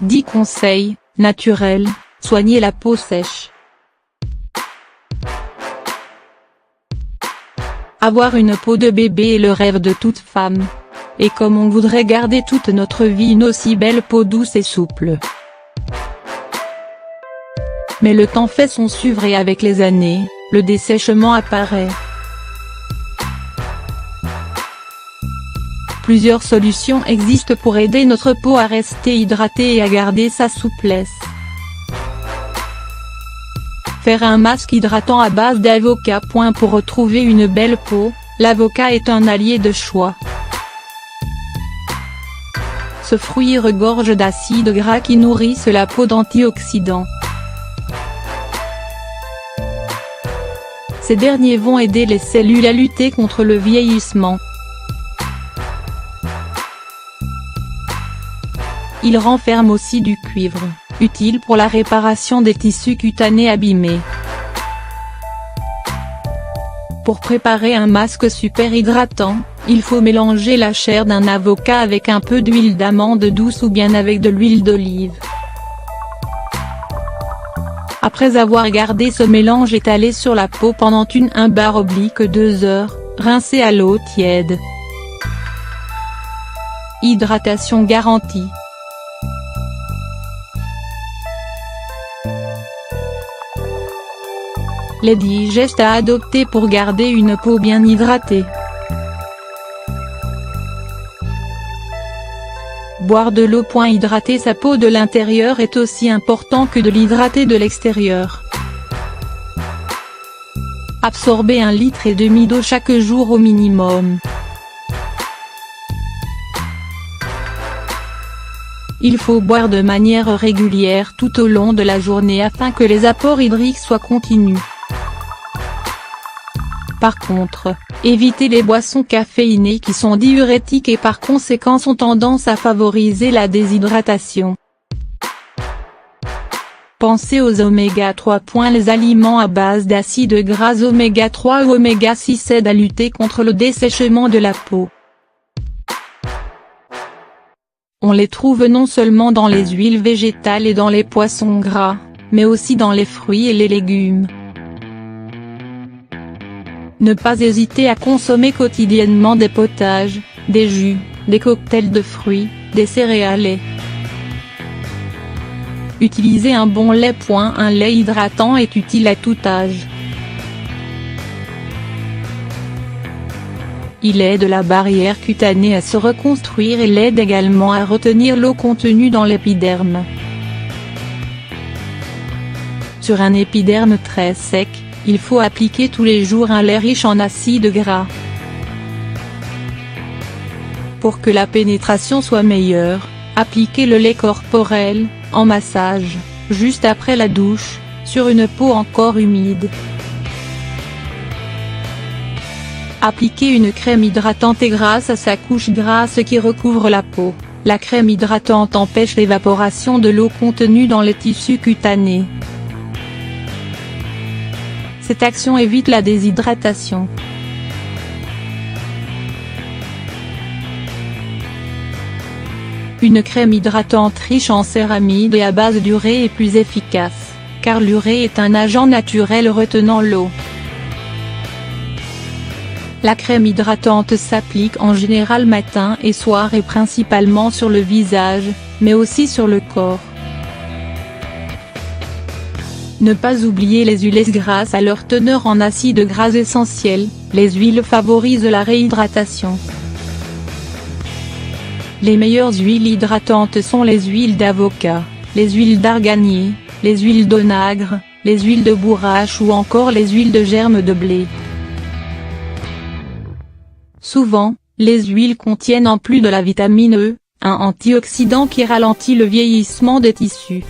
10 conseils naturels, soigner la peau sèche. Avoir une peau de bébé est le rêve de toute femme. Et comme on voudrait garder toute notre vie une aussi belle peau douce et souple. Mais le temps fait son œuvre et avec les années, le dessèchement apparaît. Plusieurs solutions existent pour aider notre peau à rester hydratée et à garder sa souplesse. Faire un masque hydratant à base d'avocat. Pour retrouver une belle peau, l'avocat est un allié de choix. Ce fruit regorge d'acides gras qui nourrissent la peau d'antioxydants. Ces derniers vont aider les cellules à lutter contre le vieillissement. Il renferme aussi du cuivre, utile pour la réparation des tissus cutanés abîmés. Pour préparer un masque super hydratant, il faut mélanger la chair d'un avocat avec un peu d'huile d'amande douce ou bien avec de l'huile d'olive. Après avoir gardé ce mélange étalé sur la peau pendant 1/2 heure, rincez à l'eau tiède. Hydratation garantie. Les 10 gestes à adopter pour garder une peau bien hydratée. Boire de l'eau. Hydrater sa peau de l'intérieur est aussi important que de l'hydrater de l'extérieur. Absorber 1,5 litre d'eau chaque jour au minimum. Il faut boire de manière régulière tout au long de la journée afin que les apports hydriques soient continus. Par contre, évitez les boissons caféinées qui sont diurétiques et par conséquent ont tendance à favoriser la déshydratation. Pensez aux oméga 3. Les aliments à base d'acides gras oméga 3 ou oméga 6 aident à lutter contre le dessèchement de la peau. On les trouve non seulement dans les huiles végétales et dans les poissons gras, mais aussi dans les fruits et les légumes. Ne pas hésiter à consommer quotidiennement des potages, des jus, des cocktails de fruits, des céréales. Utilisez un bon lait. Un lait hydratant est utile à tout âge. Il aide la barrière cutanée à se reconstruire et l'aide également à retenir l'eau contenue dans l'épiderme. Sur un épiderme très sec, il faut appliquer tous les jours un lait riche en acides gras. Pour que la pénétration soit meilleure, appliquez le lait corporel, en massage, juste après la douche, sur une peau encore humide. Appliquez une crème hydratante et grâce à sa couche grasse qui recouvre la peau, la crème hydratante empêche l'évaporation de l'eau contenue dans les tissus cutanés. Cette action évite la déshydratation. Une crème hydratante riche en céramides et à base d'urée est plus efficace, car l'urée est un agent naturel retenant l'eau. La crème hydratante s'applique en général matin et soir et principalement sur le visage, mais aussi sur le corps. Ne pas oublier les huiles grâce à leur teneur en acides gras essentiels, les huiles favorisent la réhydratation. Les meilleures huiles hydratantes sont les huiles d'avocat, les huiles d'arganier, les huiles d'onagre, les huiles de bourrache ou encore les huiles de germe de blé. Souvent, les huiles contiennent en plus de la vitamine E, un antioxydant qui ralentit le vieillissement des tissus.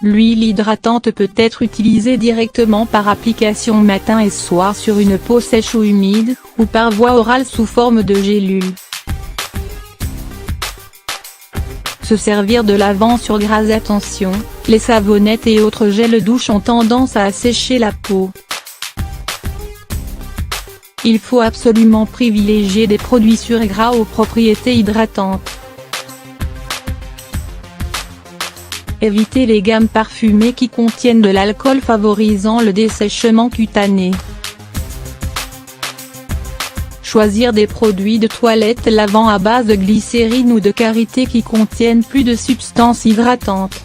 L'huile hydratante peut être utilisée directement par application matin et soir sur une peau sèche ou humide, ou par voie orale sous forme de gélule. Se servir de lavant sur gras. Attention, les savonnettes et autres gels douche ont tendance à assécher la peau. Il faut absolument privilégier des produits sûrs et gras aux propriétés hydratantes. Évitez les gammes parfumées qui contiennent de l'alcool favorisant le dessèchement cutané. Choisir des produits de toilette lavant à base de glycérine ou de karité qui contiennent plus de substances hydratantes.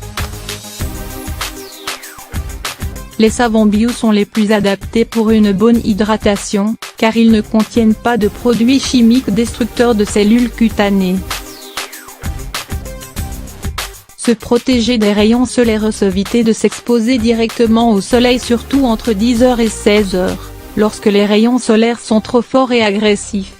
Les savons bio sont les plus adaptés pour une bonne hydratation, car ils ne contiennent pas de produits chimiques destructeurs de cellules cutanées. Se protéger des rayons solaires. Éviter de s'exposer directement au soleil, surtout entre 10h et 16h, lorsque les rayons solaires sont trop forts et agressifs.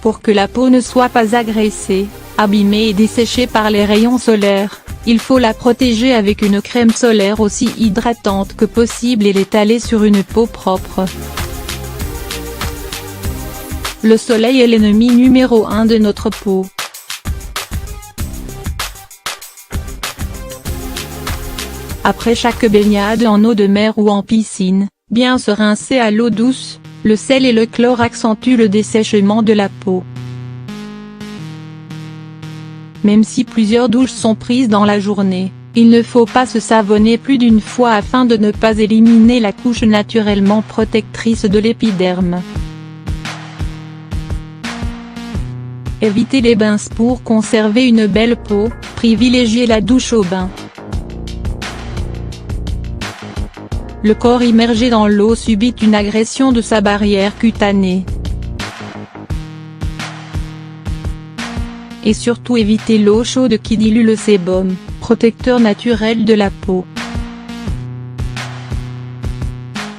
Pour que la peau ne soit pas agressée, abîmée et desséchée par les rayons solaires, il faut la protéger avec une crème solaire aussi hydratante que possible et l'étaler sur une peau propre. Le soleil est l'ennemi numéro 1 de notre peau. Après chaque baignade en eau de mer ou en piscine, bien se rincer à l'eau douce, le sel et le chlore accentuent le dessèchement de la peau. Même si plusieurs douches sont prises dans la journée, il ne faut pas se savonner plus d'une fois afin de ne pas éliminer la couche naturellement protectrice de l'épiderme. Évitez les bains. Pour conserver une belle peau, privilégiez la douche au bain. Le corps immergé dans l'eau subit une agression de sa barrière cutanée. Et surtout évitez l'eau chaude qui dilue le sébum, protecteur naturel de la peau.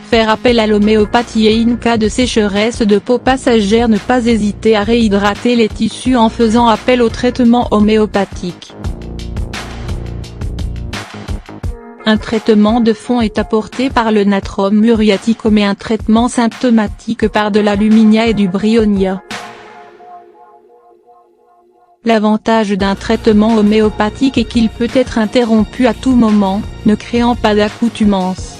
Faire appel à l'homéopathie. Et en cas de sécheresse de peau passagère, ne pas hésiter à réhydrater les tissus en faisant appel au traitement homéopathique. Un traitement de fond est apporté par le natrum muriaticum et un traitement symptomatique par de l'alluminia et du bryonia. L'avantage d'un traitement homéopathique est qu'il peut être interrompu à tout moment, ne créant pas d'accoutumance.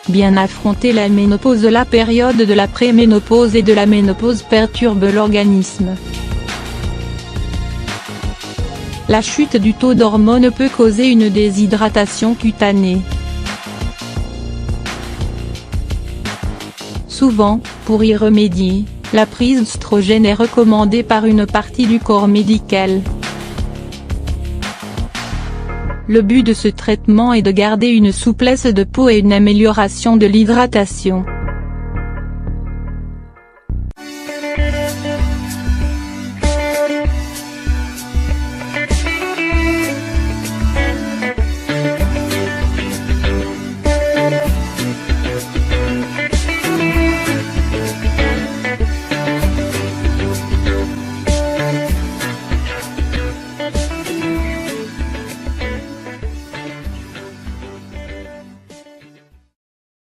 Bien affronter la ménopause. La période de la préménopause et de la ménopause perturbe l'organisme. La chute du taux d'hormones peut causer une déshydratation cutanée. Souvent, pour y remédier, la prise d'œstrogène est recommandée par une partie du corps médical. Le but de ce traitement est de garder une souplesse de peau et une amélioration de l'hydratation.